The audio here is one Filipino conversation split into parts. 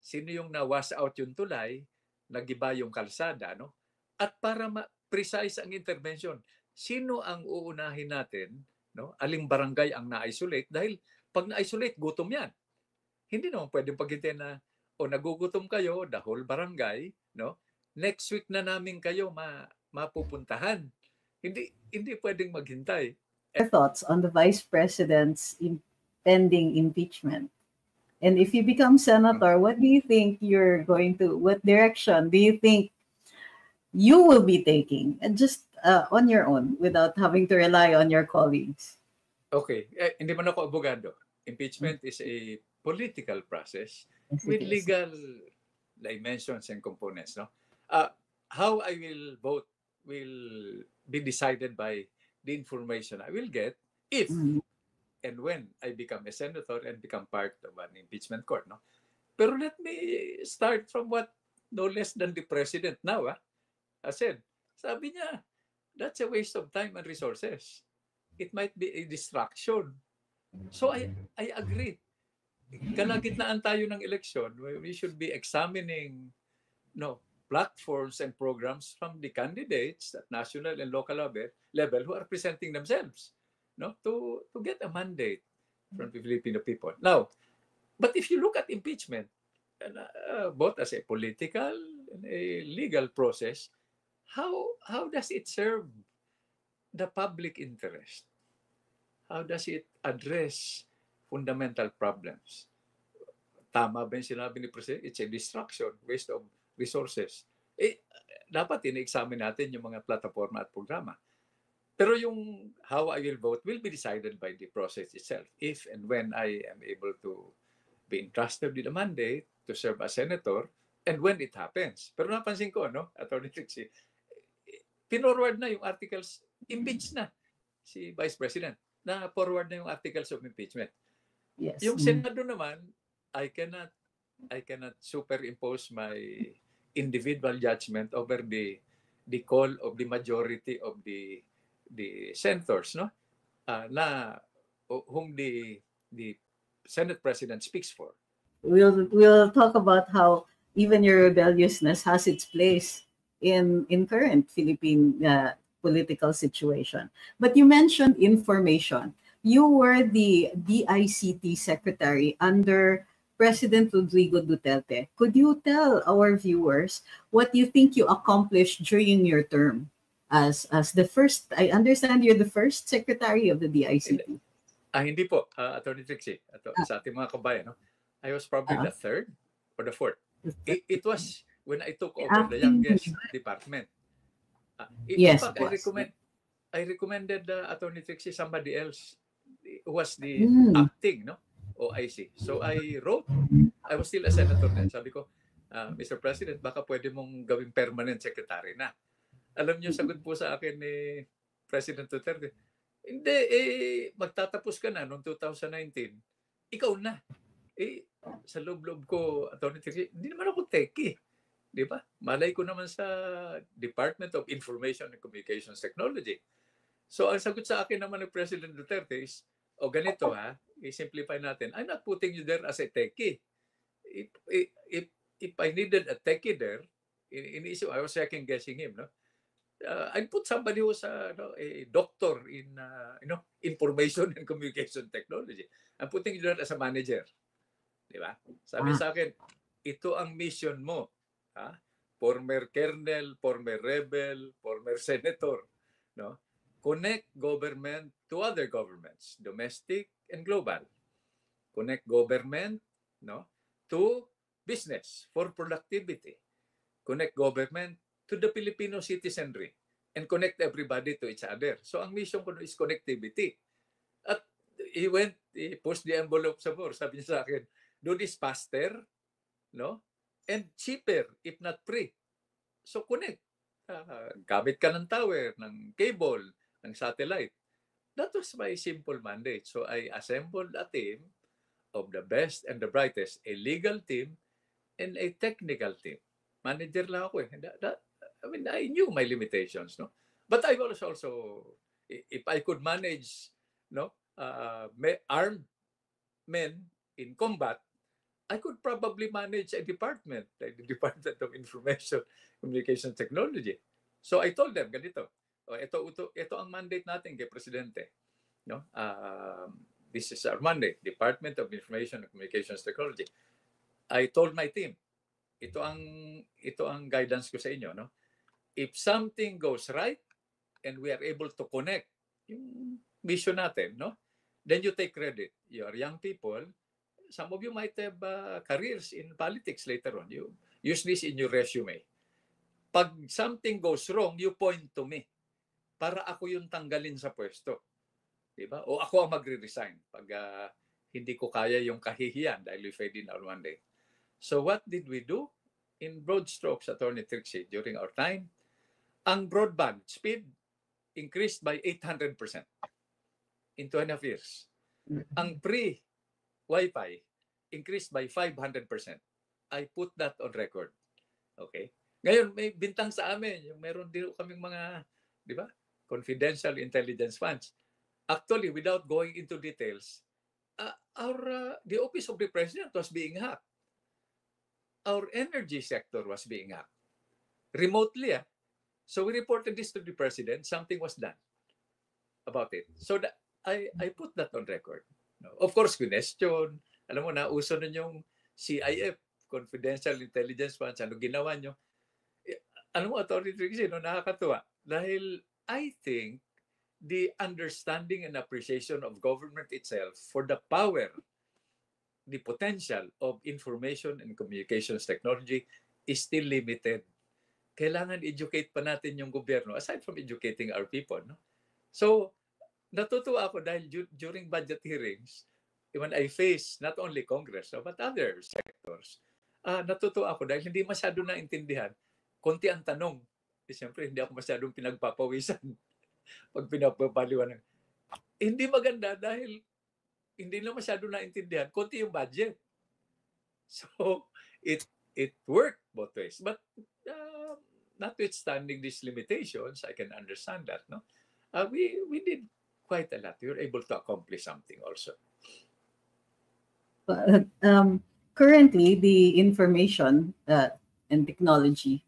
sino yung na-wash out yung tulay, nagiba yung kalsada, no? At para precise ang intervention, sino ang uunahin natin, no? Aling barangay ang na-isolate? Dahil pag na-isolate, gutom yan. Hindi naman pwedeng paghintayin na, o nagugutom kayo, the whole barangay, no? Next week na namin kayo mapupuntahan. Hindi pwedeng maghintay. Your thoughts on the Vice President's pending impeachment? And if you become senator, what do you think what direction do you think you will be taking? And just on your own, without having to rely on your colleagues. Okay. Hindi man ako abogado. Impeachment is a political process with legal dimensions and components. No? How I will vote will be decided by the information I will get if and when I become a senator and become part of an impeachment court. No? Pero let me start from what no less than the president now said. Sabi niya, that's a waste of time and resources. It might be a distraction. So I agree. Kalagitnaan tayo ng election, we should be examining platforms and programs from the candidates at national and local level who are presenting themselves to get a mandate from the Filipino people. Now, but if you look at impeachment, both as a political and a legal process, how does it serve the public interest? How does it address fundamental problems? Tama ba yung sinabi ni President? It's a distraction, waste of resources. Dapat ina-examine natin yung mga plataforma at programa. Pero yung how I will vote will be decided by the process itself. If and when I am able to be entrusted with a mandate to serve as senator, and when it happens. Pero napansin ko, Attorney Trixie, pinorward na yung articles, impeach na si Vice President. Na-forward na yung articles of impeachment. Yes. Yung Senado naman, I cannot superimpose my individual judgment over the call of the majority of the senators, whom the Senate President speaks for. We'll talk about how even your rebelliousness has its place in current Philippine political situation. But you mentioned information. You were the DICT secretary under President Rodrigo Duterte. Could you tell our viewers what you think you accomplished during your term as the first? I understand you're the first secretary of the DICT. Hindi po, Attorney Trixie. Sa ating mga kabayan, I was probably the third or the fourth. It was when I took over the youngest department. Yes, in fact, I recommended Attorney Trixie somebody else who was the acting OIC. So I wrote, I was still a senator then. Sabi ko, Mr. President, baka pwede mong gawing permanent secretary na. Alam niyo, sagot po sa akin ni President Duterte, hindi, magtatapos ka na noong 2019. Ikaw na. Sa loob-loob ko, Attorney Trixie, hindi naman ako techie. Di ba? Malay ko naman sa Department of Information and Communications Technology. So ang sagot sa akin naman ng President Duterte is, ganito i-simplify natin, I'm not putting you there as a techie. If I needed a techie there, I was second guessing him, I'd put somebody who's a doctor in information and communication technology. I'm putting you there as a manager. Di ba? Sabi sa akin, ito ang mission mo. Former colonel, former rebel, former senator. Connect government to other governments, domestic and global. Connect government to business for productivity. Connect government to the Filipino citizenry and connect everybody to each other. So ang mission ko is connectivity. At he pushed the envelope sa board. Sabi niya sa akin, do this faster, and cheaper, if not free. So connect. Gamit ka ng tower, ng cable, ng satellite. That was my simple mandate. So I assembled a team of the best and the brightest, a legal team and a technical team. Manager lang ako I knew my limitations, But I was also, if I could manage, armed men in combat, I could probably manage a department, like the Department of Information Communication Technology. So I told them, ganito, ito ang mandate natin kay Presidente. No? This is our mandate, Department of Information and Communications Technology. I told my team, ito ang guidance ko sa inyo. No? If something goes right and we are able to connect yung mission natin, no? Then you take credit. You are young people. Some of you might have careers in politics later on. You use this in your resume. Pag something goes wrong, you point to me para ako yung tanggalin sa pwesto. Diba? O ako ang magre-resign pag hindi ko kaya yung kahihiyan dahil we fade in our mandate. So what did we do? In broad strokes, Attorney Trixie, during our time, ang broadband speed increased by 800% in 2.5 years. Ang Wi-Fi increased by 500%. I put that on record. Okay? Ngayon, may bintang sa amin. Yung meron din kaming mga, di ba? Confidential intelligence funds. Actually, without going into details, the office of the president was being hacked. Our energy sector was being hacked. Remotely. So we reported this to the president. Something was done about it. So that I put that on record. Of course, question. Alam mo na, uso nun yung CIF, Confidential Intelligence Funds. Ano ginawa nyo? Alam mo, Attorney Trixie, nakakatuwa. Dahil I think the understanding and appreciation of government itself for the power, the potential of information and communications technology is still limited. Kailangan educate pa natin yung gobyerno aside from educating our people. No? So, natutuwa ako dahil during budget hearings, when I face not only Congress, but other sectors, natutuwa ako dahil hindi masyado naintindihan. Konti ang tanong. Siyempre, hindi ako masyadong pinagpapawisan pag pinapapaliwanag. Hindi maganda dahil hindi na masyado naintindihan. Konti yung budget. So, it worked both ways. But notwithstanding these limitations, I can understand that. No, we did quite a lot. We were able to accomplish something also. Currently, the information and technology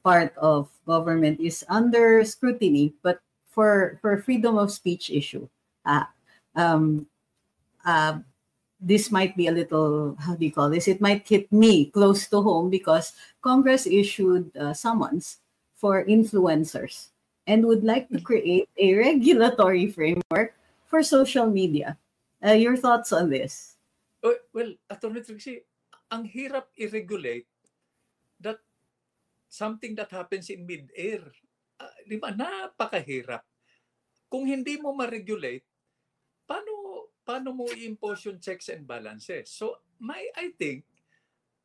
part of government is under scrutiny, but for freedom of speech issue, this might be a little, how do you call this? It might hit me close to home because Congress issued summons for influencers and would like to create a regulatory framework for social media. Your thoughts on this? Well, Attorney Trixie, ang hirap i-regulate that something that happens in mid-air. Di ba? Napakahirap. Kung hindi mo ma-regulate, paano mo i-impose yung checks and balances? So, I think,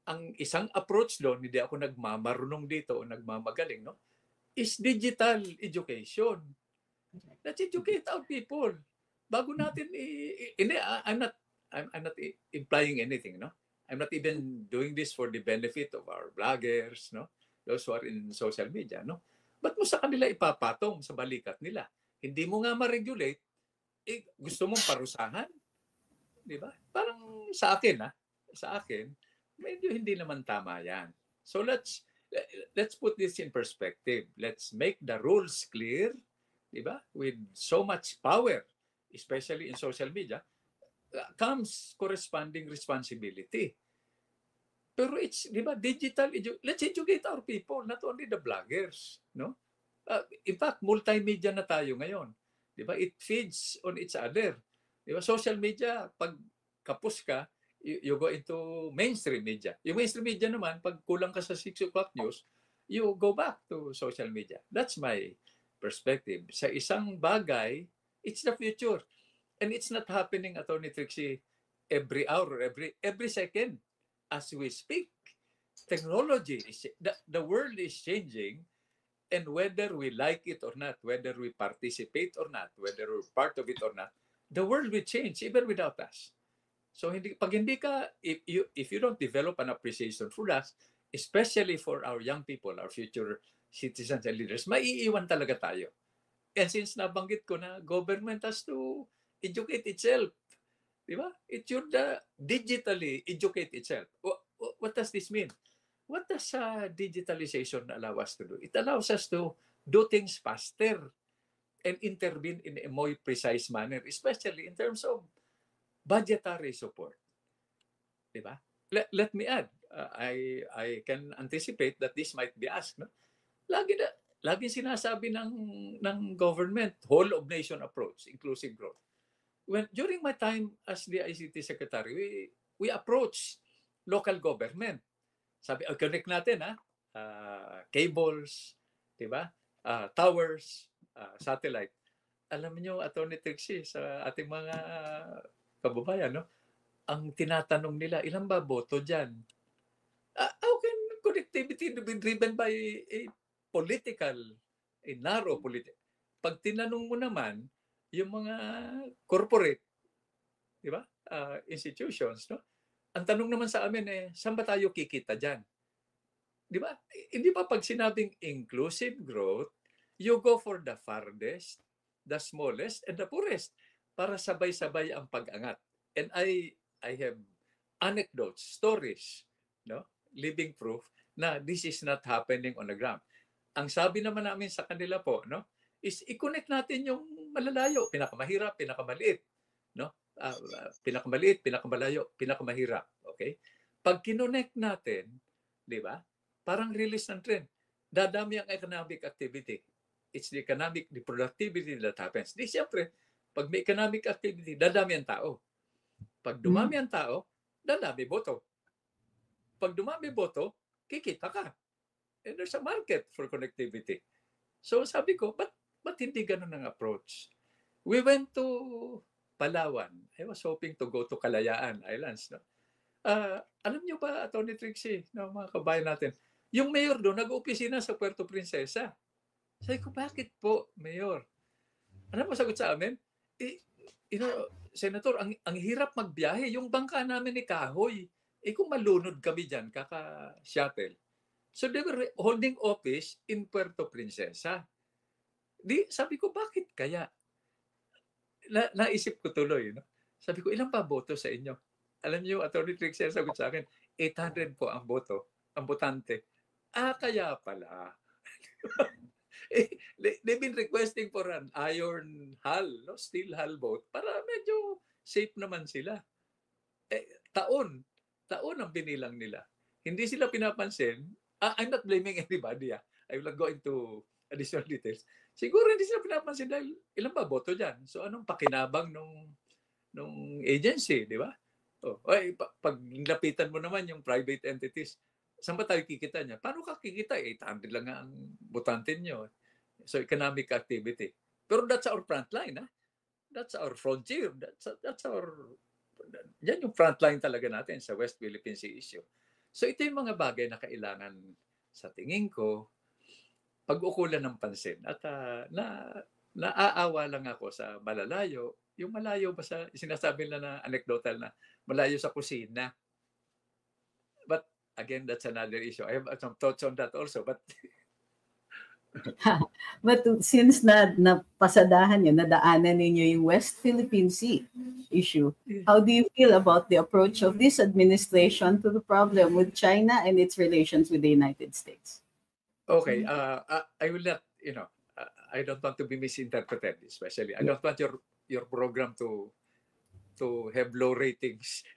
ang isang approach doon, hindi ako nagmamarunong dito o nagmamagaling, no? Is digital education. Let's educate our people. Bago natin I'm not implying anything, no? I'm not even doing this for the benefit of our bloggers, no? Those who are in social media, no? Ba't mo sa kanila ipapatong sa balikat nila? Hindi mo nga ma-regulate, gusto mong parusahan? Di ba? Parang sa akin, medyo hindi naman tama yan. So let's put this in perspective. Let's make the rules clear, di ba? With so much power, especially in social media, comes corresponding responsibility. Pero it's, di ba, digital, let's educate our people, not only the bloggers, no? In fact, multimedia na tayo ngayon. Di ba? It feeds on each other. Di ba? Social media, pag kapos ka, you go into mainstream media. Yung mainstream media naman, pag kulang ka sa 6 o'clock news, you go back to social media. That's my perspective. Sa isang bagay, it's the future. And it's not happening, Attorney Trixie, every hour, every second. As we speak, technology, the world is changing, and whether we like it or not, whether we participate or not, whether we're part of it or not, the world will change even without us. So if you don't develop an appreciation for us, especially for our young people, our future citizens and leaders, maiiwan talaga tayo. And since nabanggit ko na, government has to educate itself. Di ba? It should digitally educate itself. What does this mean? What does digitalization allow us to do? It allows us to do things faster and intervene in a more precise manner, especially in terms of budgetary support. Di ba? Let me add, I can anticipate that this might be asked. No? Lagi sinasabi ng government, whole of nation approach, inclusive growth. During my time as the ICT Secretary, we approach local government. Sabi, connect natin cables, di ba? Towers, satellite. Alam niyo, Attorney Trixie, sa ating mga kababayan, no? Ang tinatanong nila, ilan ba boto dyan? How can connectivity be driven by a narrow political? Pag tinanong mo naman, yung mga corporate, di ba? Institutions, no? Ang tanong naman sa amin saan ba tayo kikita dyan? Di ba? Hindi ba pag sinabing inclusive growth, you go for the farthest, the smallest, and the poorest para sabay-sabay ang pag-angat. And I have anecdotes, stories, no? Living proof na this is not happening on the ground. Ang sabi naman namin sa kanila po, no, is i-connect natin yung malalayo, pinakamahirap, pinakamaliit, no? Pinakamaliit, pinakamalayo, pinakamahirap, okay? Pag kinonect natin, di ba? Parang release ng trend. Dadami ang economic activity. It's the productivity that happens. Di siyempre, pag may economic activity, dadami ang tao. Pag dumami ang tao, dadami boto. Pag dumami boto, kikita ka. And there's a market for connectivity. So sabi ko, ba't hindi ganun ang approach? We went to Palawan. I was hoping to go to Kalayaan Islands. No? Alam niyo ba, Atty. Trixie, no, mga kabayan natin, yung mayor doon, nag-opisina sa Puerto Princesa. Sabi ko, bakit po, mayor? Ano mo sagot sa amin? Senator, ang hirap magbiyahe. Yung bangka namin ni Kahoy. Kung malunod kami dyan, kaka-shuttle. So they were holding office in Puerto Princesa. Sabi ko, bakit kaya? Naisip ko tuloy. No? Sabi ko, ilan pa boto sa inyo? Alam niyo, Atty. Trixie, sagot sa akin, 800 po ang boto, ang botante. Kaya pala. They've been requesting for an iron hull, no? Steel hull boat, para medyo safe naman sila. Taon ang binilang nila. Hindi sila pinapansin. I'm not blaming anybody. I will not go into additional details. Siguro hindi sila pinapansin dahil ilan ba boto dyan? So anong pakinabang nung agency, di ba? Pag lapitan mo naman yung private entities, saan ba tayo kikita niya? Paano ka kikita? 800 lang ang botante nyo. So economic activity. Pero that's our front line. That's our frontier. That's our... Yan yung front line talaga natin sa West Philippine Sea issue. So ito yung mga bagay na kailangan sa tingin ko pag-ukulan ng pansin. At naaawa lang ako sa malalayo. Yung malayo ba sa sinasabi na anecdotal na malayo sa kusina. But again, that's another issue. I have some thoughts on that also. But since napasadahan nyo, nadaanan ninyo yung West Philippine Sea issue, how do you feel about the approach of this administration to the problem with China and its relations with the United States? Okay, I will not, I don't want to be misinterpreted, especially. I don't want your program to have low ratings.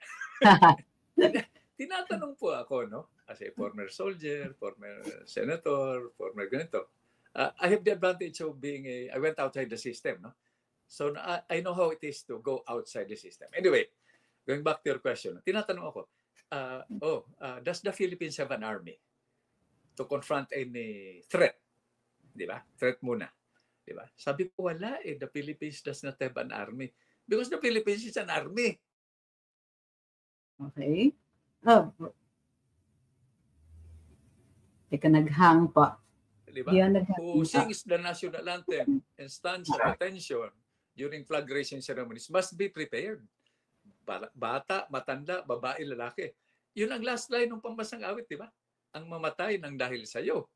Tinatanong po ako, no? As a former soldier, former senator, former ganito. I have the advantage of I went outside the system, no? So I know how it is to go outside the system. Anyway, going back to your question, tinatanong ako, does the Philippines have an army to confront any threat? Di ba? Threat muna. Di ba? Sabi ko, wala The Philippines does not have an army because the Philippines is an army. Okay. Teka, naghang pa. Diba? Who sings the national anthem and stands at attention during flag raising ceremonies must be prepared. Bata, matanda, babae, lalaki. Yun ang last line ng pambansang awit, di ba? Ang mamatay ng dahil sa'yo.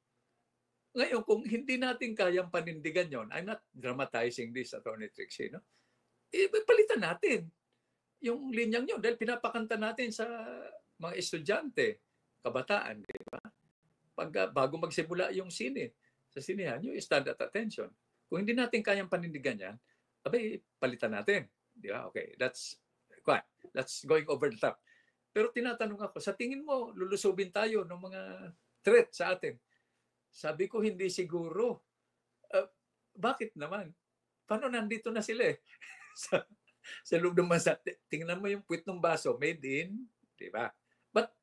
Ngayon, kung hindi natin kayang panindigan yon, I'm not dramatizing this, Atty. Trixie, no? Palitan natin. yung linyang yun dahil pinapakanta natin sa mga estudyante, kabataan, di ba? Bago magsimula yung sine, sa sinehan, yung stand at attention. Kung hindi natin kayang panindigan yan, abay, palitan natin. Di ba? Okay, that's going over the top. Pero tinatanong ako, sa tingin mo, lulusubin tayo ng mga threat sa atin? Sabi ko, hindi siguro. Bakit naman? Paano nandito na sila eh? sa loob ng bansa. Tingnan mo yung puwit ng baso, made in, di ba? But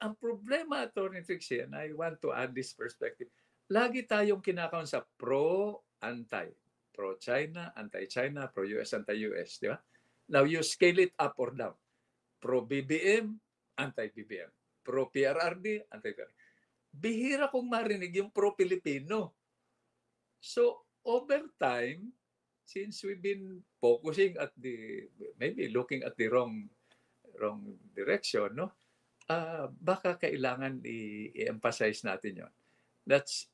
ang problema, Atty. Trixie, and I want to add this perspective, lagi tayong kinakaon sa pro-anti. Pro-China, anti-China, pro-US, anti-US, di ba? Now, you scale it up or down. Pro-BBM, anti-BBM. Pro-PRRD, anti-PRRD. Bihira kong marinig yung pro-Pilipino. So, over time, since we've been focusing at maybe looking at the wrong direction, no? Baka kailangan i-emphasize natin yon. That's,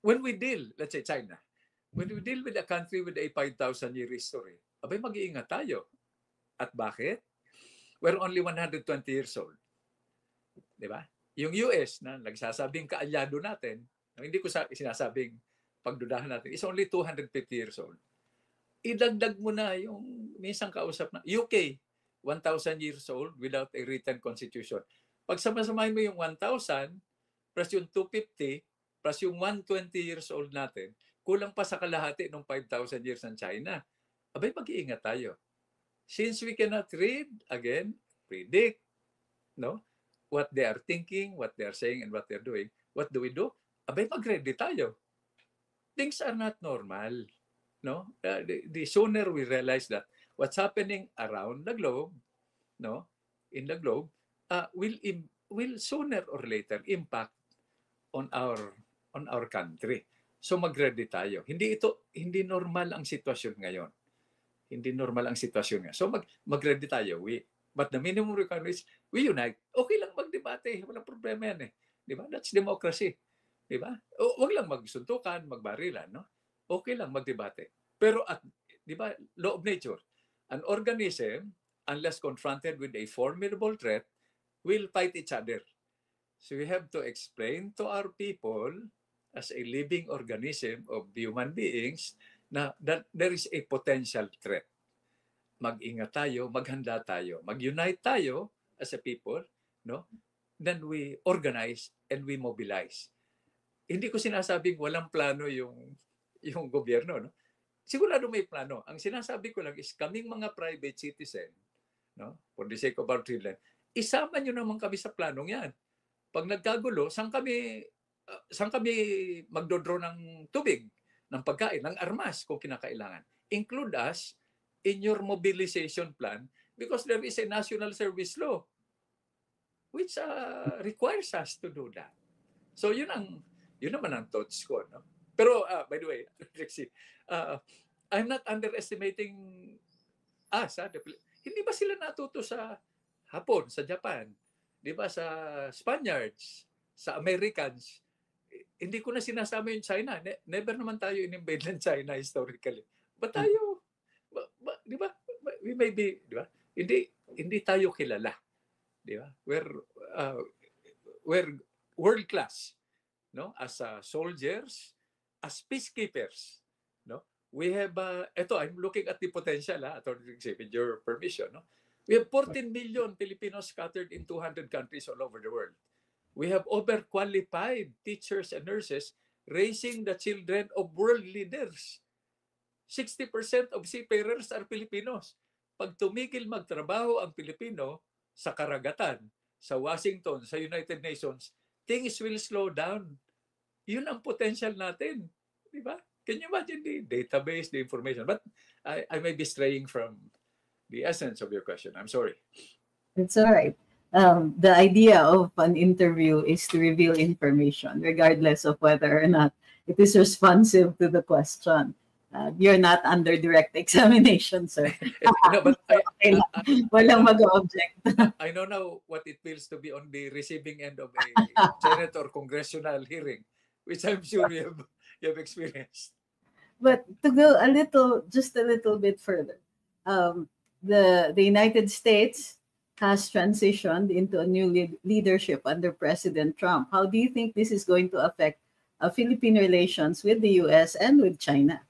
when we deal, let's say China, when we deal with a country with a 5,000-year history, abay mag-iingat tayo. At bakit? We're only 120 years old. Di ba? Yung US na nagsasabing kaalyado natin, hindi ko sinasabing pagdudahan natin, is only 250 years old. Idagdag mo na yung minsan kausap na UK, 1,000 years old without a written constitution. Pag sama-samahin mo yung 1,000 plus yung 250 plus yung 120 years old natin, kulang pa sa kalahati ng 5,000 years ng China. Abay, mag-iingat tayo. Since we cannot read, again, predict, no, what they are thinking, what they are saying, and what they're doing, what do we do? Abay, mag-ready tayo. Things are not normal, no? The sooner we realize that what's happening around the globe, no, in the globe, will sooner or later impact on our country. So mag-ready tayo. Hindi normal ang sitwasyon ngayon. Hindi normal ang sitwasyon ngayon. So mag-ready tayo. But the minimum requirement is we unite. Okay lang magdebate, walang problema yan eh. Di ba? That's democracy. Di ba? Huwag lang magsuntukan, magbarilan, no? Okay lang magdebate. Pero di ba, law of nature, an organism, unless confronted with a formidable threat, will fight each other. So we have to explain to our people as a living organism of human beings that there is a potential threat. Mag-ingat tayo, maghanda tayo, mag-unite tayo as a people, no? Then we organize and we mobilize. Hindi ko sinasabing walang plano yung gobyerno, no? Sigurado may plano. Ang sinasabi ko lang is kaming mga private citizen, no? For the sake of our children, isama nyo naman kami sa planong yan. Pag nagkagulo, saan kami magdodraw ng tubig, ng pagkain, ng armas kung kinakailangan. Include us in your mobilization plan because there is a national service law which requires us to do that. So yun naman ang thoughts ko, no? Pero by the way, Trixie, I'm not underestimating us. Hindi ba sila natuto sa Hapon, sa Japan, di ba, sa Spaniards, sa Americans? Hindi ko na sinasama yung China. Never naman tayo in-invade ng China historically. But tayo, di ba? We may be, di ba? Hindi tayo kilala. Di ba? We're world class, no? As soldiers, as peacekeepers, no? We have I'm looking at the potential, with your permission, no? We have 14 million Filipinos scattered in 200 countries all over the world. We have overqualified teachers and nurses raising the children of world leaders. 60% of seafarers are Filipinos. Pag tumigil magtrabaho ang Pilipino sa karagatan, sa Washington, sa United Nations, things will slow down. Yun ang potential natin. Di ba? Can you imagine the database, the information? But I may be straying from the essence of your question. I'm sorry. It's all right. The idea of an interview is to reveal information, regardless of whether or not it is responsive to the question. You're not under direct examination, sir. No, but walang mag-object. I know now what it feels to be on the receiving end of a Senate or congressional hearing, which I'm sure you have experienced. But to go just a little bit further, the United States has transitioned into a new leadership under President Trump. How do you think this is going to affect Philippine relations with the US and with China?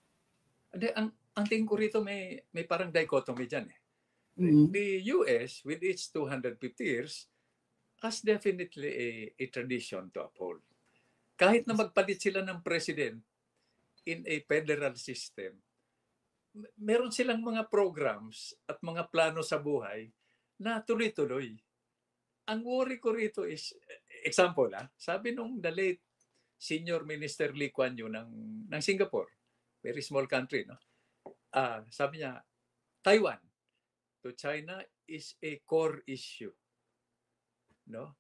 Hindi, ang tingin ko rito may parang dichotomy dyan eh. Mhm. The US, with its 250 years, has definitely a tradition to uphold. Kahit na magpalit sila ng president in a federal system, meron silang mga programs at mga plano sa buhay na tuloy-tuloy. Ang worry ko rito is, example, sabi nung the late Senior Minister Lee Kuan Yew ng Singapore, very small country, no? Sabi niya, Taiwan to China is a core issue. No?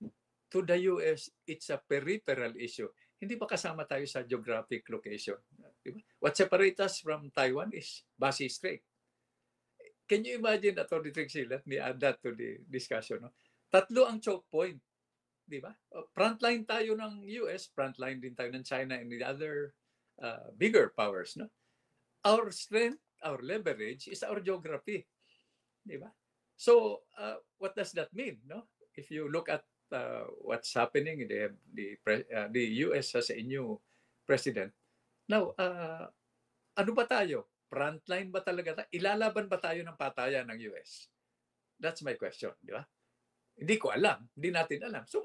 To the US, it's a peripheral issue. Hindi ba kasama tayo sa geographic location? Diba? What separates us from Taiwan is Basi Strait. Can you imagine, Atty. Trixie, let me add that to the discussion. No? Tatlo ang choke point. Diba? Frontline tayo ng US, frontline din tayo ng China and the other bigger powers. No? Our strength, our leverage is our geography. Diba? So, what does that mean? No? If you look at what's happening, the US has a new president. Now, ano ba tayo? Frontline ba talaga? Ilalaban ba tayo ng patayan ng US? That's my question, di ba? Hindi ko alam. Hindi natin alam. So,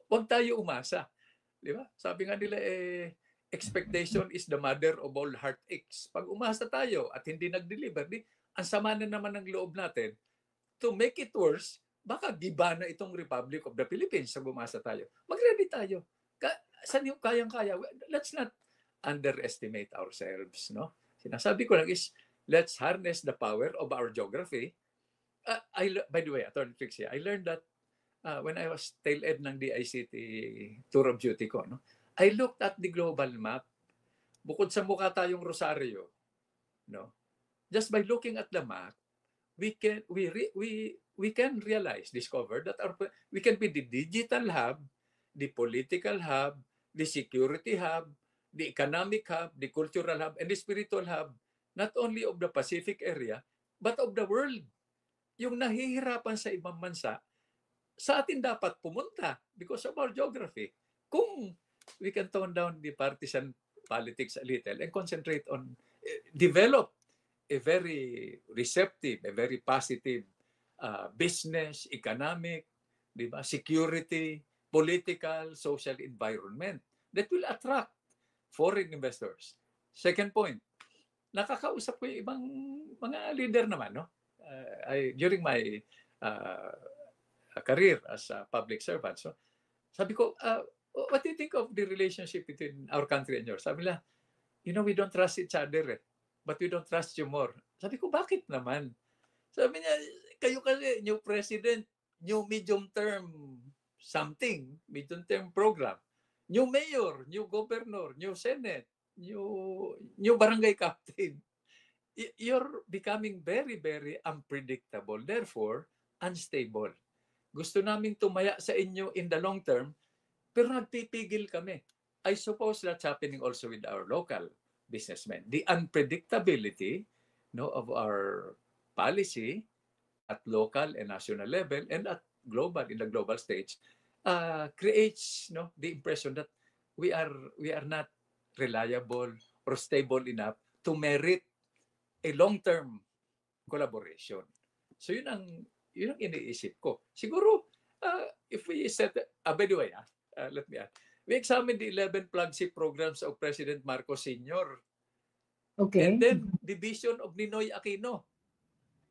wag tayo umasa. Di ba? Sabi nga nila, expectation is the mother of all heartaches. Pag umasa tayo at hindi nag-deliver, ang sama na naman ng loob natin. To make it worse, baka giba na itong Republic of the Philippines sa bumasa tayo. Mag-ready tayo. Saan yung kayang-kaya? Let's not underestimate ourselves, no? Sinasabi ko lang is, let's harness the power of our geography. By the way, Atty. Trixie, I learned that when I was tail-ed ng DICT tour of duty ko, no? I looked at the global map. Bukod sa mukha tayong Rosario, no? Just by looking at the map, we can discover that we can be the digital hub, the political hub, the security hub, the economic hub, the cultural hub, and the spiritual hub, not only of the Pacific area, but of the world. Yung nahihirapan sa ibang bansa, sa atin dapat pumunta because of our geography. Kung we can tone down the partisan politics a little and concentrate on develop a very receptive, a very positive business, economic, di ba, security, political, social environment that will attract foreign investors. Second point, nakakausap ko yung ibang mga leader naman, no? During my career as a public servant, so sabi ko, what do you think of the relationship between our country and yours? Sabi nila, we don't trust each other, but we don't trust you more. Sabi ko, bakit naman? Sabi niya, kayo kasi, new president, new medium-term something, medium-term program, new mayor, new governor, new senate, new barangay captain. You're becoming very, very unpredictable, therefore, unstable. Gusto naming tumaya sa inyo in the long term, pero nagpipigil kami. I suppose that's happening also with our local businessmen. The unpredictability, of our policy at local and national level and at global, in the global stage, creates the impression that we are not reliable or stable enough to merit a long-term collaboration. So yun ang iniisip ko. Siguro, if we set, by the way, let me add, we examined the 11 flagship programs of President Marcos Sr. Okay. And then, the vision of Ninoy Aquino.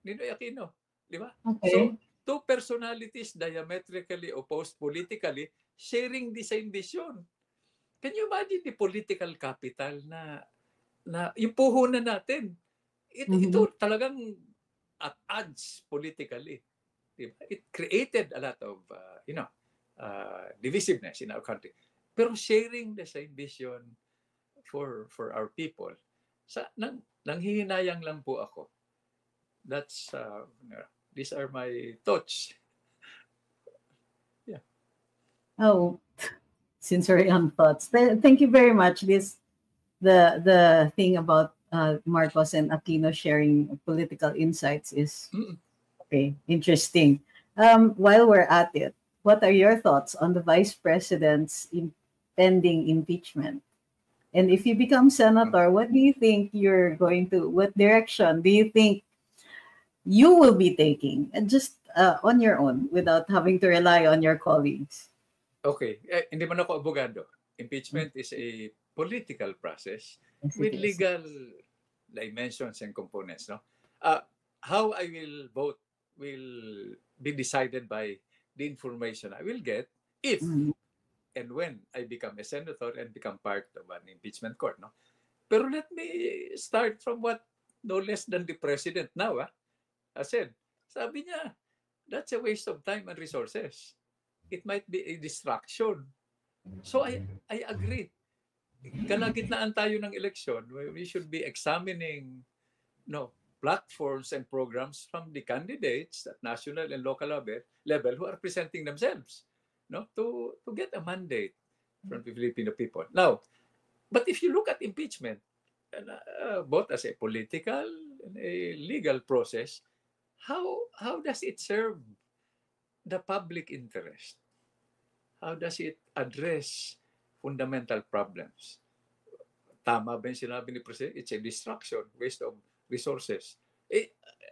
Ninoy Aquino, di ba? Okay. So, two personalities diametrically opposed politically, sharing the same vision. Can you imagine the political capital na yung puhunan natin? Ito talagang at odds politically. Diba? It created a lot of, divisiveness in our country. Pero sharing the same vision for our people. Nanghihinayang lang po ako. That's, these are my thoughts. Yeah. Oh, since we're on thoughts, thank you very much. The thing about Marcos and Aquino sharing political insights is Mm. okay, interesting. While we're at it, what are your thoughts on the vice president's pending impeachment? And if you become senator, what do you think you're going to, what direction do you think you will be taking? And just on your own without having to rely on your colleagues. Okay, hindi man ako abogado. Impeachment is a political process Yes, with it is. legal dimensions and components. No, uh, how I will vote will be decided by the information I will get if Mm. and when I become a senator and become part of an impeachment court. No, pero let me start from what no less than the president now. I said, sabi niya, that's a waste of time and resources. It might be a distraction. So I agree. Kalagitnaan tayo ng election, we should be examining no platforms and programs from the candidates at national and local level who are presenting themselves no to get a mandate from the Filipino people. Now, but if you look at impeachment, both as a political and a legal process, how does it serve the public interest? How does it address fundamental problems? Tama ba yung sinabi ni President? It's a distraction, waste of resources.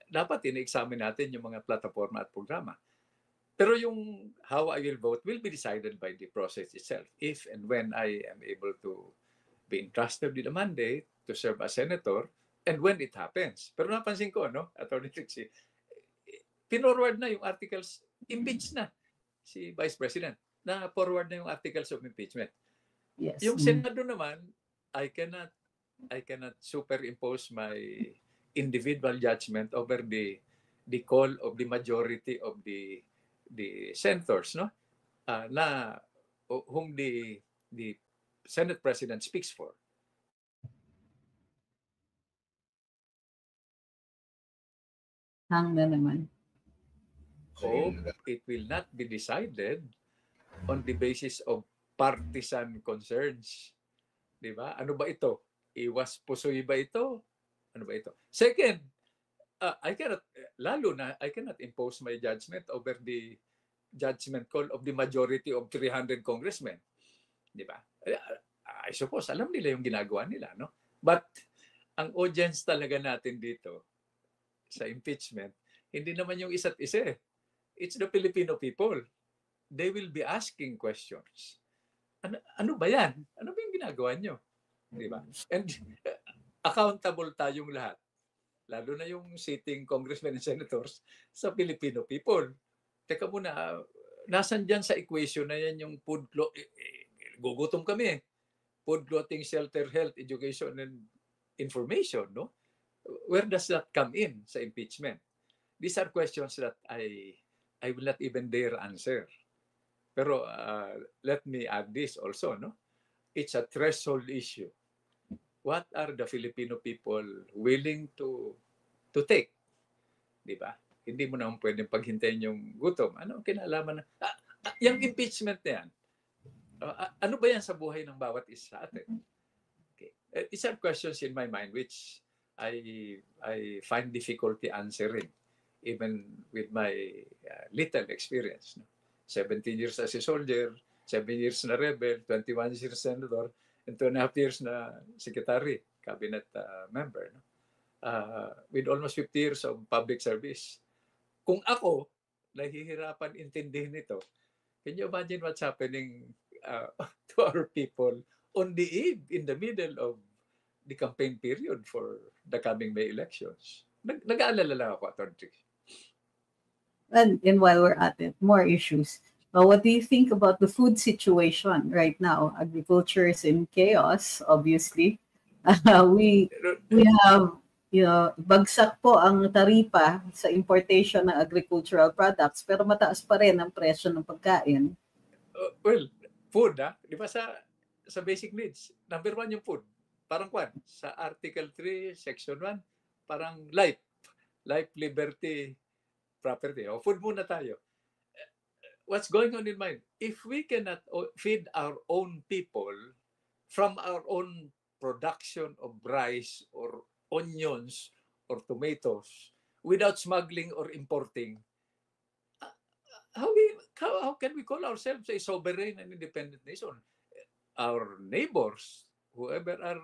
Dapat ina-examine natin yung mga plataforma at programa. Pero yung how I will vote will be decided by the process itself. If and when I am able to be entrusted with a mandate to serve as senator, and when it happens. Pero napansin ko, no, Attorney Trixie, pinorward na yung articles, impeach na si Vice President. Na-forward na yung articles of impeachment. Yes. Yung Senado naman, I cannot superimpose my individual judgment over the call of the majority of the senators, no? Na whom the Senate President speaks for. Hang na naman. Hope it will not be decided on the basis of partisan concerns. Di ba? Ano ba ito? Iwas pusoy ba ito? Ano ba ito? Second, I cannot impose my judgment over the judgment call of the majority of 300 congressmen. Di ba? I suppose, alam nila yung ginagawa nila, no? But, ang audience talaga natin dito sa impeachment, hindi naman yung isa't isa. It's the Filipino people. They will be asking questions. Ano ba yan? Ano ba yung ginagawa nyo? Di ba? And accountable tayong lahat. Lalo na yung sitting congressmen and senators sa Filipino people. Teka muna, nasan dyan sa equation na yan yung food gugutom kami. Food, clothing, shelter, health, education, and information, no? Where does that come in sa impeachment? These are questions that I will not even dare answer. Pero let me add this also, no? It's a threshold issue. What are the Filipino people willing to take? Di ba? Hindi mo naman pwedeng paghintayin yung gutom. Ano ang kinalaman na? Yung impeachment na yan, ano ba yan sa buhay ng bawat isa sa atin? Okay. These are questions in my mind which I find difficulty answering even with my little experience. No? 17 years as a soldier, 7 years na rebel, 21 years senator, and 2.5 years na secretary, cabinet member. No? With almost 50 years of public service. Kung ako, nahihirapan intindihin ito, can you imagine what's happening to our people on the eve, in the middle of the campaign period for the coming May elections? Nag-aalala lang ako, Atty. And while we're at it, more issues. What do you think about the food situation right now? Agriculture is in chaos, obviously. We have, bagsak po ang taripa sa importation ng agricultural products, pero mataas pa rin ang presyo ng pagkain. Well, food, di ba sa basic needs, number 1 yung food. Parang sa Article 3, Section 1, parang life, liberty, property. O food muna tayo. What's going on in mind? If we cannot feed our own people from our own production of rice or onions or tomatoes without smuggling or importing, how can we call ourselves a sovereign and independent nation? Our neighbors, whoever are,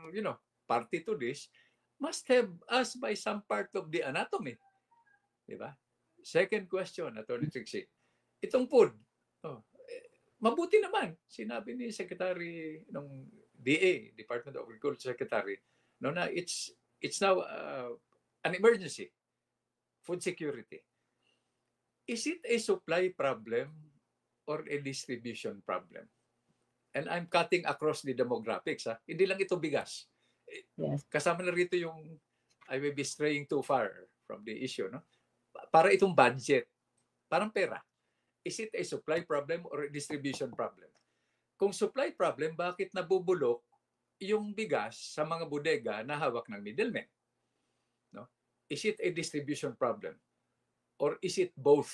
party to this, must have us by some part of the anatomy. Di ba? Second question, Atty. Trixie. Itong food, mabuti naman, sinabi ni Secretary ng DA, Department of Agriculture Secretary, no, na it's now an emergency, food security. Is it a supply problem or a distribution problem? And I'm cutting across the demographics. Hindi lang ito bigas. Yes. Kasama na rito yung, I may be straying too far from the issue. No? Para itong budget, parang pera. Is it a supply problem or a distribution problem? Kung supply problem, bakit nabubulok yung bigas sa mga bodega na hawak ng middlemen? No? Is it a distribution problem? Or is it both?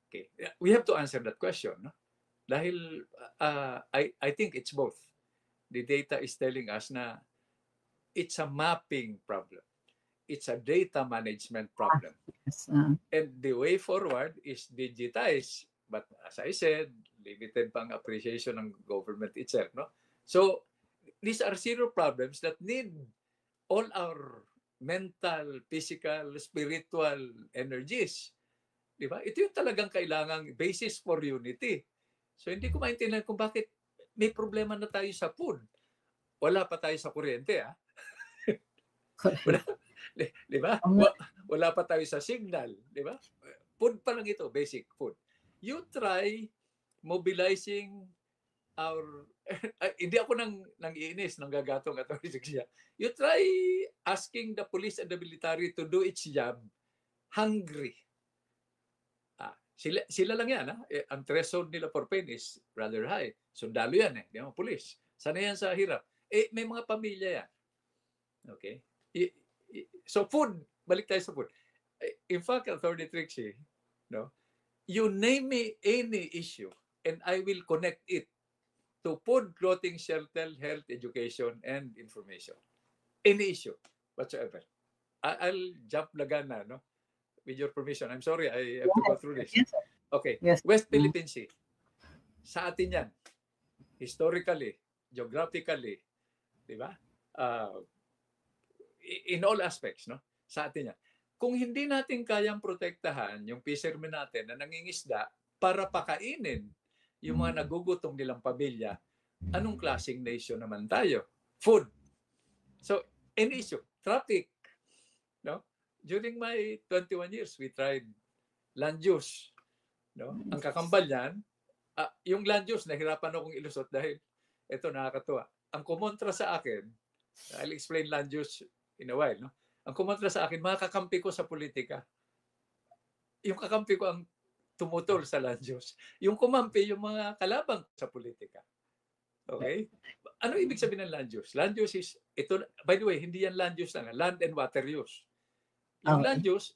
Okay, we have to answer that question. No? Dahil I think it's both. The data is telling us na it's a mapping problem. It's a data management problem. Yes. And the way forward is digitize. But as I said, limited pang appreciation ng government itself. No? So these are zero problems that need all our mental, physical, spiritual energies. Di ba? Ito yung talagang kailangang basis for unity. So hindi ko maintindihan kung bakit may problema na tayo sa food. Wala pa tayo sa kuryente, Di ba? Wala pa tayo sa signal, di ba? Food pa lang ito, basic food. You try mobilizing our hindi ako nang iinis, nang gagatong at you try asking the police and the military to do its job hungry. Sila lang yan. Ang threshold nila for pain is rather high. Sundalo yan, di ba? Police. Sana yan sa hirap. May mga pamilya yan. Okay? So food, balik tayo sa food. In fact, Atty. Trixie, no, you name me any issue and I will connect it to food, clothing, shelter, health, education, and information. Any issue whatsoever. I'll jump lagan na, no? With your permission. I'm sorry, I have to go through this. Yes. Okay. Yes. West Philippine Sea. Sa atin yan. Historically, geographically, di ba? In all aspects, no? Sa atin yan. Kung hindi natin kayang protektahan yung fishermen natin na nangingisda para pakainin yung mga nagugutom nilang pamilya, anong klaseng nation naman tayo? Food. So, any issue. Traffic. No? During my 21 years, we tried land use. No? Ang kakambal niyan, yung land use, nahirapan akong ilusot dahil ito nakakatuwa. Ang kumontra sa akin, I'll explain land use in a while, no? Ang kumontra sa akin, mga kakampi ko sa politika. Yung kakampi ko ang tumutol sa land use. Yung kumampi, yung mga kalabang sa politika. Okay? Ano ibig sabihin ng land use? Land use is, ito, by the way, hindi yan land use lang, land and water use. Yung land use,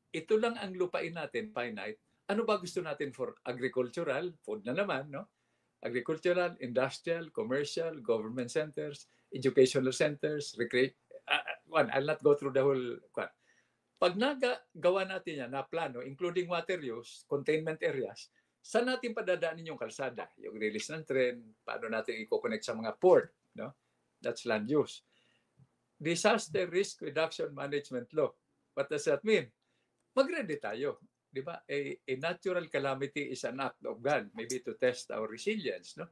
ito lang ang lupain natin, finite. Ano ba gusto natin for agricultural? Food na naman, no? Agricultural, industrial, commercial, government centers, educational centers, recreation. I'll not go through the whole one. Pag nagawa natin yan na plano, including water use, containment areas, saan natin padadaanin yung kalsada? Yung release ng tren, paano natin i-connect sa mga port? No? That's land use. Disaster Risk Reduction Management Law. What does that mean? Mag-ready tayo. Di ba? A natural calamity is an act of God, maybe to test our resilience. No?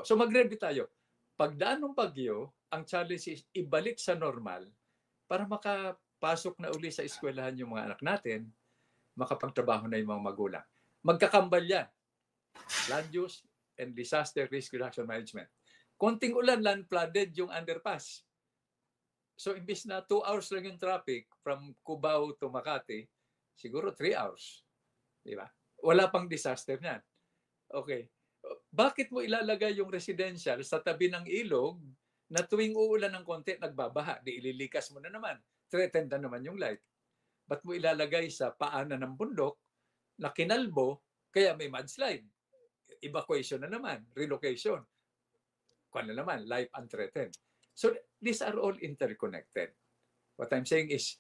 So mag-ready tayo. Pagdaan ng bagyo, ang challenge is ibalik sa normal para makapasok na uli sa eskwelahan yung mga anak natin, makapagtrabaho na yung mga magulang. Magkakambal yan. Land use and disaster risk reduction management. Konting ulan, land flooded yung underpass. So imbis na 2 hours lang yung traffic from Cubao to Makati, siguro 3 hours. Di ba? Wala pang disaster niyan. Okay. Bakit mo ilalagay yung residential sa tabi ng ilog na tuwing uulan ng konti, nagbabaha, di ililikas mo na naman. Threatened na naman yung life. Ba't mo ilalagay sa paanan ng bundok na kinalbo, kaya may mudslide? Evacuation na naman, relocation. Kung na naman, life unthreatened. So these are all interconnected. What I'm saying is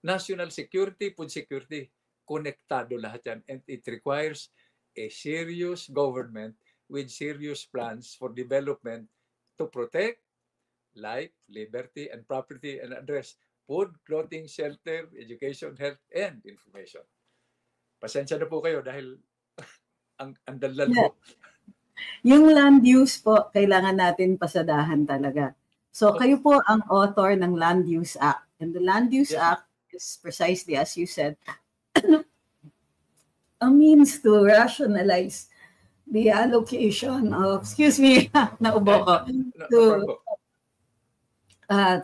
national security, food security, konektado lahat yan. And it requires a serious government with serious plans for development to protect life, liberty, and property and address food, clothing, shelter, education, health, and information. Pasensya na po kayo dahil ang dalal Yeah. ko. Yung land use po, kailangan natin pasadahan talaga. So kayo po ang author ng Land Use Act. And the Land Use Yes. Act is precisely as you said, a means to rationalize the allocation of, excuse me, naubo ko, No, to, problem po.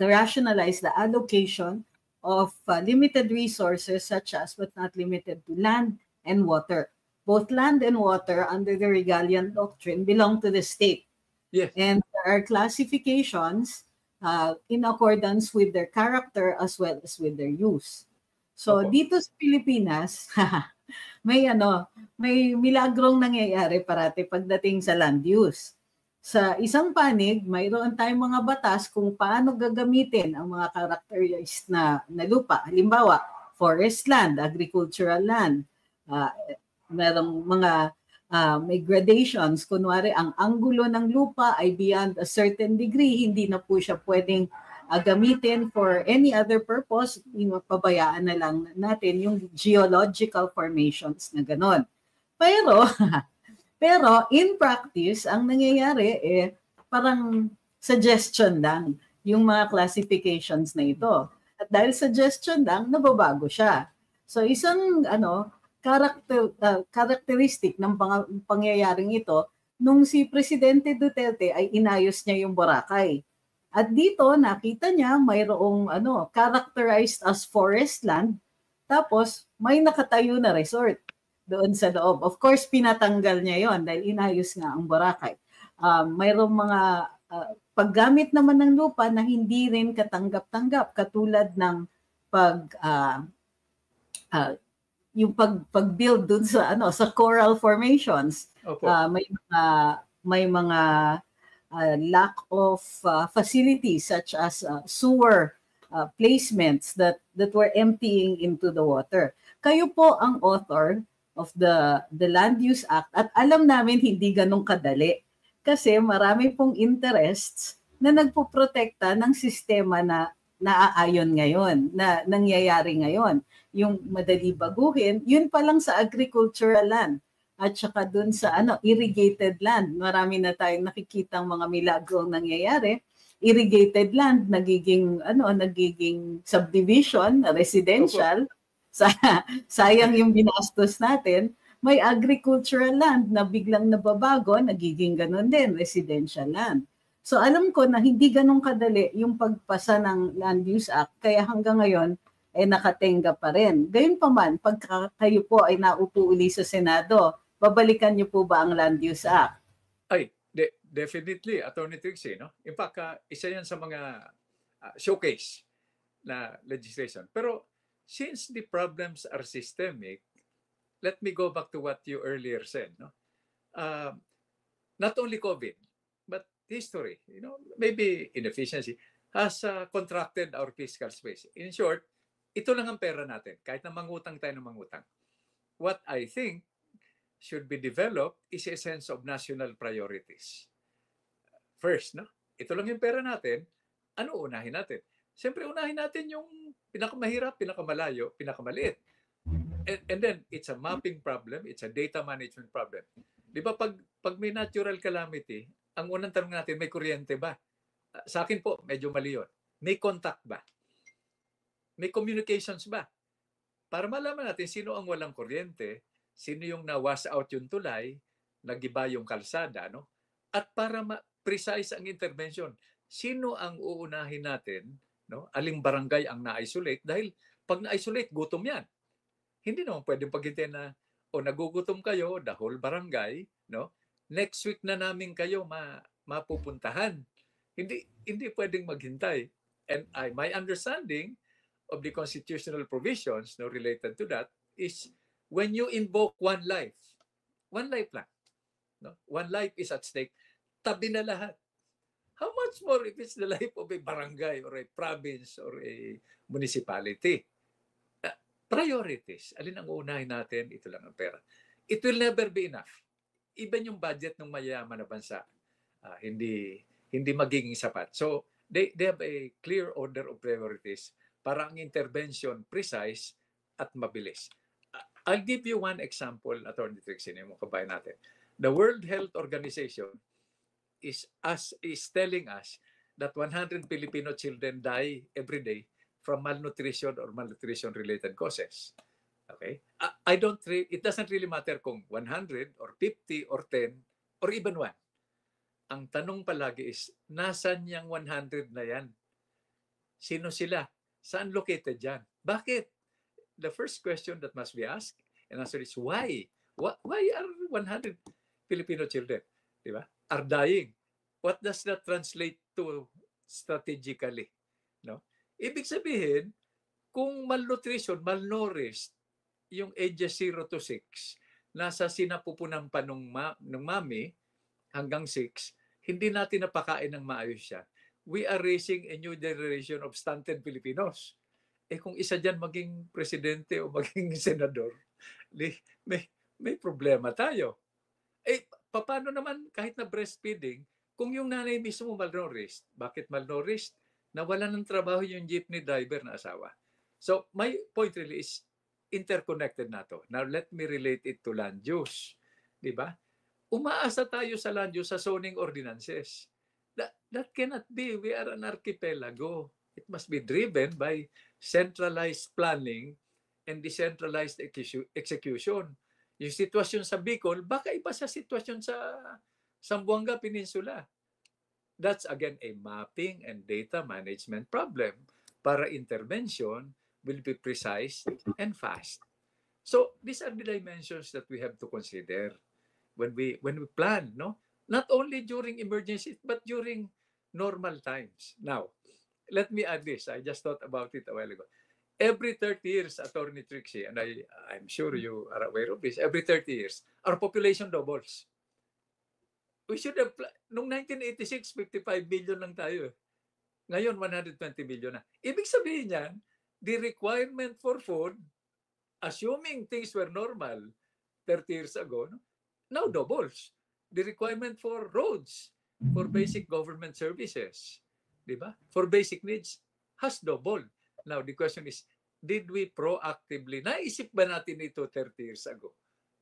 to rationalize the allocation of limited resources such as, but not limited to, land and water. Both land and water under the Regalian Doctrine belong to the state. Yes. And there are classifications in accordance with their character as well as with their use. So Opo. dito sa Pilipinas, may milagrong nangyayari parati pagdating sa land use. Sa isang panig, mayroon tayong mga batas kung paano gagamitin ang mga characterized na lupa. Halimbawa, forest land, agricultural land, merong mga may gradations. Kunwari, ang anggulo ng lupa ay beyond a certain degree, hindi na po siya pwedeng gamitin for any other purpose. Pabayaan na lang natin yung geological formations na ganon. Pero in practice, ang nangyayari parang suggestion lang yung mga classifications na ito. At dahil suggestion lang, nababago siya. So isang characteristic ng pangyayaring ito, nung si Presidente Duterte ay inayos niya yung Boracay. At dito nakita niya mayroong characterized as forest land, tapos may nakatayo na resort doon sa loob. Of course, pinatanggal niya yon dahil inayos nga ang Boracay. Mayroong mga paggamit naman ng lupa na hindi rin katanggap-tanggap, katulad ng yung pag-build dun sa coral formations. Opo. May mga lack of facilities such as sewer placements that were emptying into the water. Kayo po ang author of the Land Use Act at alam namin hindi ganun kadali kasi marami pong interests na nagpoprotekta ng sistema na naaayon ngayon, na nangyayari ngayon. Yung madali baguhin, yun pa lang sa agricultural land at saka dun sa irrigated land. Marami na tayong nakikitang mga milagro nangyayari. Irrigated land nagiging subdivision, residential. Sayang yung binastos natin. May agricultural land na biglang nababago, nagiging ganun din, residential land. So alam ko na hindi ganun kadali yung pagpasa ng Land Use Act, kaya hanggang ngayon ay nakatenga pa rin. Gayunpaman, pagka kayo po ay naupo uli sa Senado, babalikan niyo po ba ang Land Use Act? Ay, definitely, Attorney Trixie. No? In fact, isa yan sa mga showcase na legislation. Pero since the problems are systemic, let me go back to what you earlier said. No? Not only COVID, but history, maybe inefficiency, has contracted our fiscal space. In short, ito lang ang pera natin, kahit na mangutang tayo ng mangutang. What I think should be developed is a sense of national priorities. First, ito lang yung pera natin, ano unahin natin? Siyempre, unahin natin yung pinakamahirap, pinakamalayo, pinakamaliit. And then, it's a mapping problem, it's a data management problem. Di ba, pag may natural calamity, ang unang tanong natin, may kuryente ba? Sa akin po, medyo mali yun. May contact ba? May communications ba? Para malaman natin sino ang walang kuryente, sino yung na-wash out yung tulay, nagiba yung kalsada, no? At para precise ang intervention, sino ang uunahin natin, no? Aling barangay ang na-isolate? Dahil pag na-isolate, gutom yan. Hindi naman pwedeng paghintay na, nagugutom kayo, the whole barangay, no? Next week na namin kayo mapupuntahan. Hindi pwedeng maghintay. And my understanding of the constitutional provisions related to that is when you invoke one life lang, no? One life is at stake, tabi na lahat. How much more if it's the life of a barangay or a province or a municipality? Priorities. Alin ang uunahin natin? Ito lang ang pera. It will never be enough. Even yung budget ng mayayaman na bansa, hindi magiging sapat. So, they have a clear order of priorities para ang intervention precise at mabilis. I'll give you one example, Attorney Trixie, yung kabayan natin. The World Health Organization is telling us that 100 Filipino children die every day from malnutrition or malnutrition-related causes. Okay? It doesn't really matter kung 100 or 50 or 10 or even 1. Ang tanong palagi is, nasan yung 100 na yan? Sino sila? Saan located yan? Bakit? The first question that must be asked and answered is why? Why are 100 Filipino children, di ba, are dying? What does that translate to strategically? No? Ibig sabihin, kung malnutrition, malnourished, yung ages 0 to 6, nasa sinapupunan pa nung mami hanggang 6, hindi natin napakain ng maayos siya. We are raising a new generation of stunted Filipinos. Kung isa dyan maging presidente o maging senador, may problema tayo. Paano naman kahit na breastfeeding, kung yung nanay mismo malnourished, bakit malnourished? Nawalan ng trabaho yung jeepney driver na asawa. So my point really is interconnected na to. Now let me relate it to land use. Diba? Umaasa tayo sa land use sa zoning ordinances. That cannot be. We are an archipelago. It must be driven by centralized planning and decentralized execution. Yung sitwasyon sa Bicol, baka iba sa sitwasyon sa Zamboanga Peninsula. That's again a mapping and data management problem para intervention will be precise and fast. So these are the dimensions that we have to consider when we plan, no? Not only during emergencies but during normal times. Now, let me add this. I just thought about it a while ago. Every 30 years, Attorney Trixie, and I'm sure you are aware of this, every 30 years, our population doubles. We should have, noong 1986, 55 billion lang tayo. Ngayon, 120 billion na. Ibig sabihin yan, the requirement for food, assuming things were normal 30 years ago, no, now doubles. The requirement for roads, for basic government services, di ba? For basic needs, has doubled. Now, the question is, did we proactively, naisip ba natin ito 30 years ago?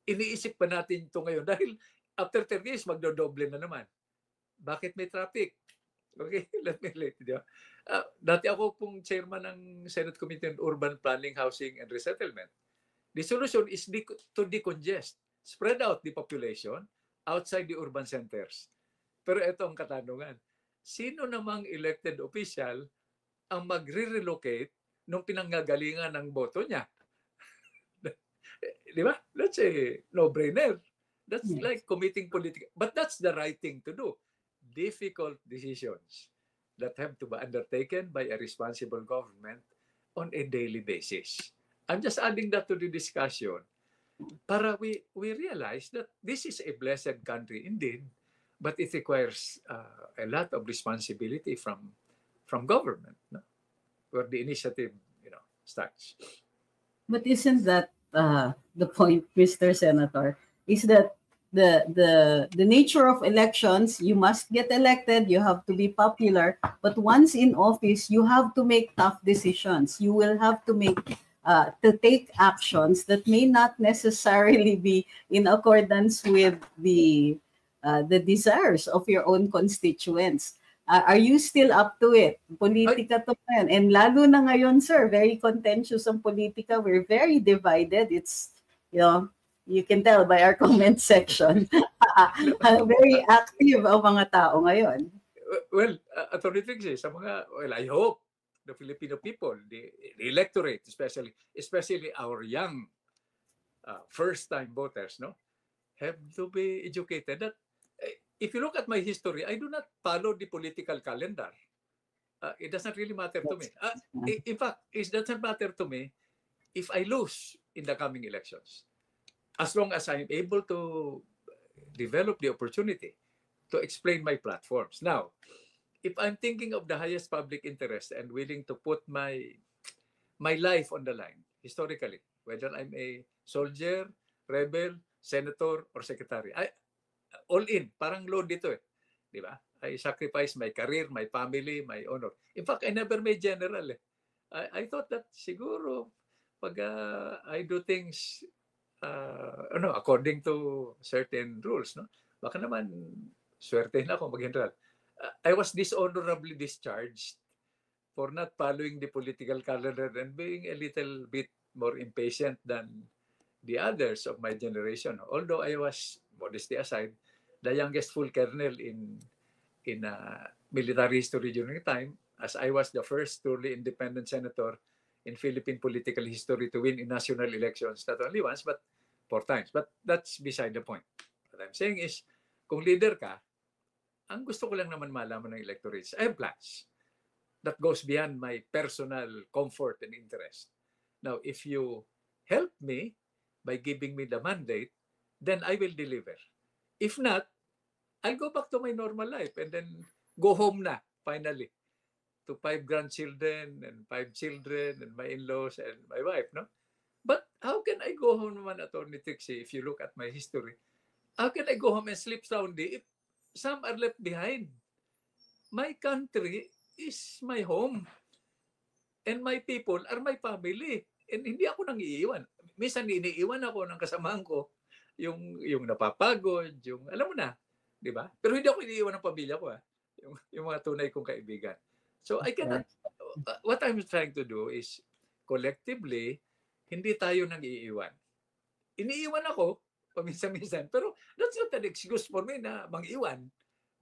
Iniisip ba natin ito ngayon? Dahil after 30 years, magdodoble na naman. Bakit may traffic? Okay, let me relate. Dati ako pong chairman ng Senate Committee on Urban Planning, Housing, and Resettlement. The solution is to decongest, spread out the population outside the urban centers. Pero ito ang katanungan. Sino namang elected official ang magre-relocate nung pinanggagalingan ng boto niya? Di ba? That's a no-brainer. That's like committing political. But that's the right thing to do. Difficult decisions that have to be undertaken by a responsible government on a daily basis. I'm just adding that to the discussion para we realize that this is a blessed country indeed, but it requires a lot of responsibility from government, no? Where the initiative, starts. But isn't that the point, Mr. Senator, is that the nature of elections, you must get elected, you have to be popular, but once in office, you have to make tough decisions. You will have to take actions that may not necessarily be in accordance with the desires of your own constituents. Are you still up to it? Politika to yan. And lalo na ngayon, sir, very contentious ang politika. We're very divided. It's, you can tell by our comment section. Very active ang mga tao ngayon. Well, Attorney Trixie, I hope the Filipino people, the electorate, especially our young first-time voters, no, have to be educated that if you look at my history, I do not follow the political calendar. It doesn't really matter to me. In fact, it doesn't matter to me if I lose in the coming elections. As long as I'm able to develop the opportunity to explain my platforms. Now, if I'm thinking of the highest public interest and willing to put my life on the line, historically, whether I'm a soldier, rebel, senator, or secretary, all in, parang load dito eh. Di ba? I sacrifice my career, my family, my honor. In fact, I never made general eh. I thought that siguro pag I do things according to certain rules, no? Baka naman swerte na ako mag-general. I was dishonorably discharged for not following the political calendar and being a little bit more impatient than the others of my generation. Although I was, modesty aside, the youngest full colonel in military history during the time, as I was the first truly independent senator in Philippine political history to win in national elections, not only once, but 4 times. But that's beside the point. What I'm saying is, kung leader ka, ang gusto ko lang naman malaman ng electorates, I have plans that goes beyond my personal comfort and interest. Now, if you help me by giving me the mandate, then I will deliver. If not, I'll go back to my normal life and then go home na, finally, to 5 grandchildren and 5 children and my in-laws and my wife, no? But how can I go home naman, Attorney Trixie, if you look at my history? How can I go home and sleep soundly if some are left behind? My country is my home. And my people are my family. And hindi ako nang iiwan. Minsan iniiwan ako ng kasamahan ko, yung napapagod, yung alam mo na, di ba? Pero hindi ako iniiwan ng pamilya ko, yung mga tunay kong kaibigan. So I cannot, what I'm trying to do is collectively, hindi tayo nang iiwan. Iniiwan ako, paminsan-minsan, pero that's not an excuse for me na mang-iwan.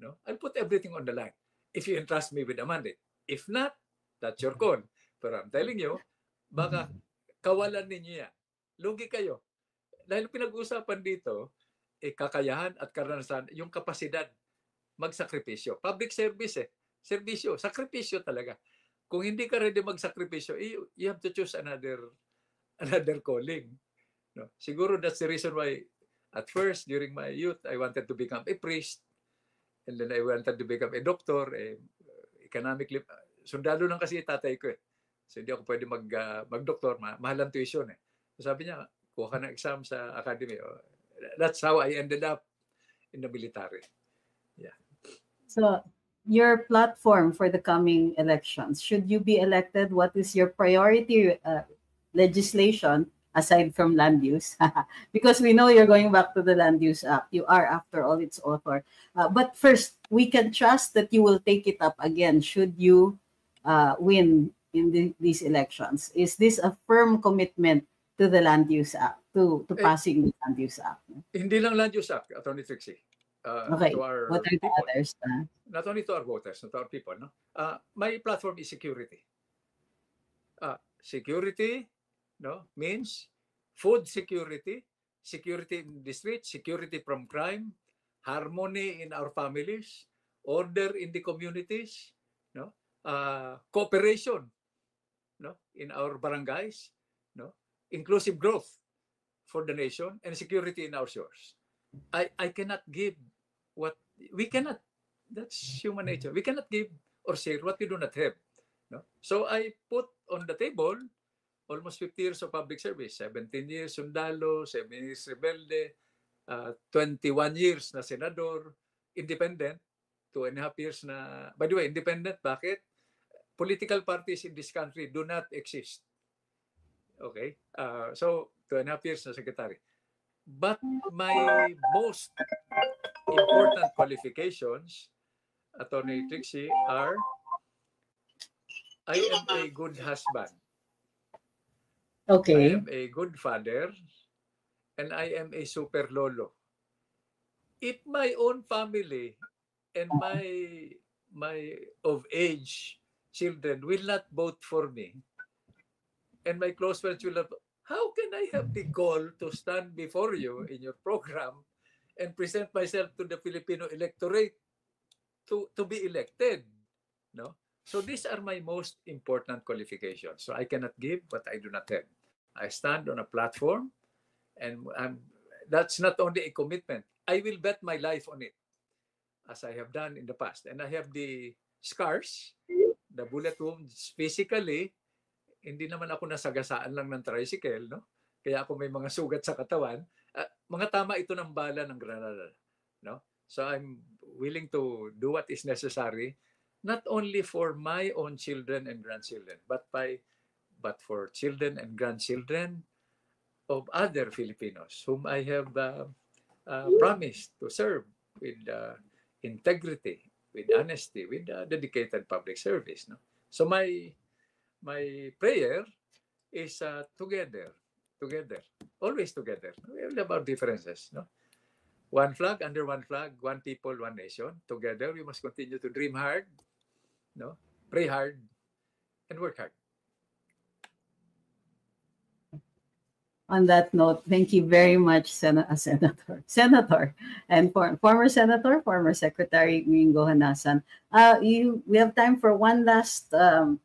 No? I'll put everything on the line if you entrust me with a mandate. If not, that's your call. Pero I'm telling you, baka kawalan ninyo yan. Lugi kayo. Dahil pinag-uusapan dito, kakayahan at karanasan, yung kapasidad magsakripisyo. Public service Serbisyo, sakripisyo talaga. Kung hindi ka ready magsakripisyo, you have to choose another calling. No? Siguro that's the reason why at first, during my youth, I wanted to become a priest. And then I wanted to become a doctor, economically. Sundalo lang kasi tatay ko eh. So hindi ako pwede mag-doktor, mahal ang tuition eh. So sabi niya, kuha ka ng exam sa academy. That's how I ended up in the military. Yeah. So your platform for the coming elections, should you be elected, what is your priority legislation aside from land use? Because we know you're going back to the Land Use Act. You are, after all, its author. But first, we can trust that you will take it up again should you win in these elections. Is this a firm commitment to the Land Use Act, to passing the Land Use Act? Hindi lang Land Use Act, Attorney Trixie. Okay, To our what are the people. others? Not only to our voters, to our people. No? My platform is security. Security, no, means food security, security in the street, security from crime, harmony in our families, order in the communities, no, cooperation, no, in our barangays, no, inclusive growth for the nation, and security in our shores. I cannot give what we cannot. That's human nature. We cannot give or share what we do not have. No? So I put on the table almost 50 years of public service, 17 years sundalo, 7 years rebelde, 21 years na senador, independent, 2.5 years na, by the way, independent, bakit? Political parties in this country do not exist. Okay? So, 2.5 years na secretary. But my most important qualifications, Attorney Trixie, are I am a good husband. Okay. I am a good father, and I am a super lolo. If my own family and my of age children will not vote for me, and my close friends will not, how can I have the gall to stand before you in your program and present myself to the Filipino electorate to be elected? No? So these are my most important qualifications. So I cannot give what I do not have. I stand on a platform, and that's not only a commitment. I will bet my life on it, as I have done in the past. And I have the scars, the bullet wounds physically, hindi naman ako nasagasaan lang ng tricycle, no? Kaya ako may mga sugat sa katawan. Mga tama ito ng bala ng granada, no? So I'm willing to do what is necessary, not only for my own children and grandchildren, but for children and grandchildren of other Filipinos whom I have promised to serve with integrity, with honesty, with dedicated public service. No? So my prayer is together, always together. We have our differences. No? One flag, under one flag, one people, one nation. Together, we must continue to dream hard, no, pray hard, and work hard. On that note, thank you very much, Senator, and former Senator, former Secretary Gringo Honasan. We have time for one last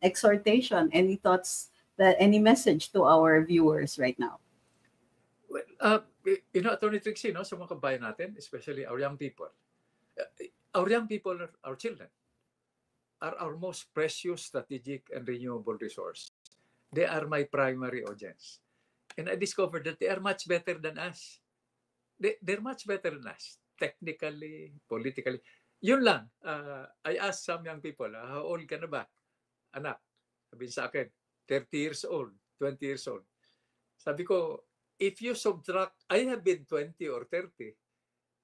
exhortation. Any thoughts, any message to our viewers right now? Well, Attorney Trixie, no, sa mga kabayan natin, especially our young people, our children, are our most precious, strategic, and renewable resource. They are my primary audience. And I discovered that they are much better than us. They're much better than us, technically, politically. Yun lang, I asked some young people, how old ka na ba? Anak, sabi sa akin, 30 years old, 20 years old. Sabi ko, if you subtract, I have been 20 or 30,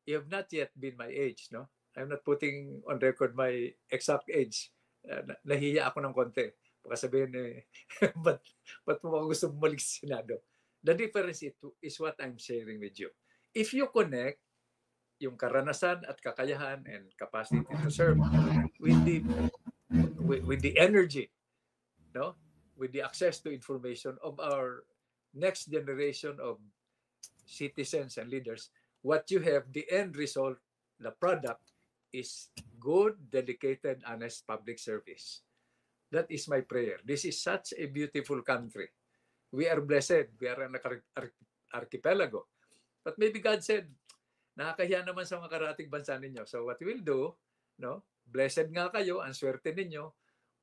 you have not yet been my age, no? I'm not putting on record my exact age. Nahiya ako ng konti. Baka sabihin, ba't mo gusto bumalik sa Senado? The difference is what I'm sharing with you. If you connect yung karanasan at kakayahan and capacity to serve with the energy, no, with the access to information of our next generation of citizens and leaders, what you have, the end result, the product, is good, dedicated, honest public service. That is my prayer. This is such a beautiful country. We are blessed. We are an archipelago. But maybe God said, nakakahiya naman sa mga karating bansa ninyo. So what we'll do, no? Blessed nga kayo, ang swerte ninyo.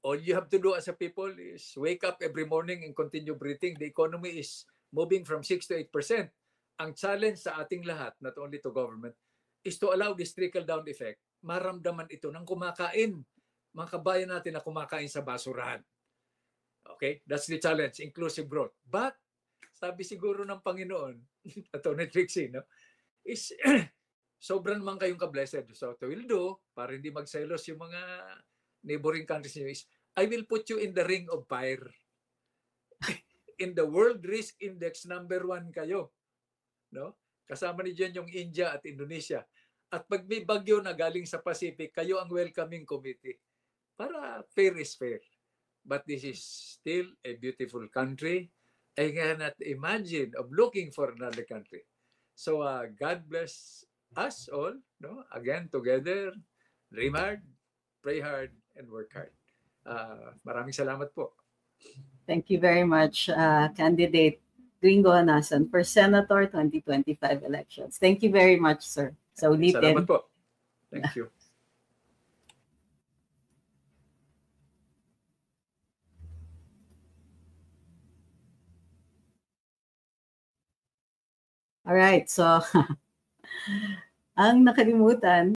All you have to do as a people is wake up every morning and continue breathing. The economy is moving from 6 to 8%. Ang challenge sa ating lahat, not only to government, is to allow this trickle-down effect. Maramdaman ito ng kumakain. Mga kabayan natin na kumakain sa basurahan. Okay? That's the challenge, inclusive growth. But, sabi siguro ng Panginoon, Attorney Trixie, no? Is, sobrang naman kayong ka-blessed. So, what we'll do, para hindi magselos yung mga neighboring countries nyo, is, I will put you in the ring of fire. In the World Risk Index, number 1 kayo. No? Kasama ni dyan yung India at Indonesia. At pag may bagyo na galing sa Pacific, kayo ang welcoming committee. Para fair is fair. But this is still a beautiful country. I cannot imagine of looking for another country. So God bless us all. No? Again, together, dream hard, pray hard, and work hard. Maraming salamat po. Thank you very much, Candidate Gringo Honasan for Senator 2025 elections. Thank you very much, sir. So, salamat po. Thank you. All right, so ang nakalimutan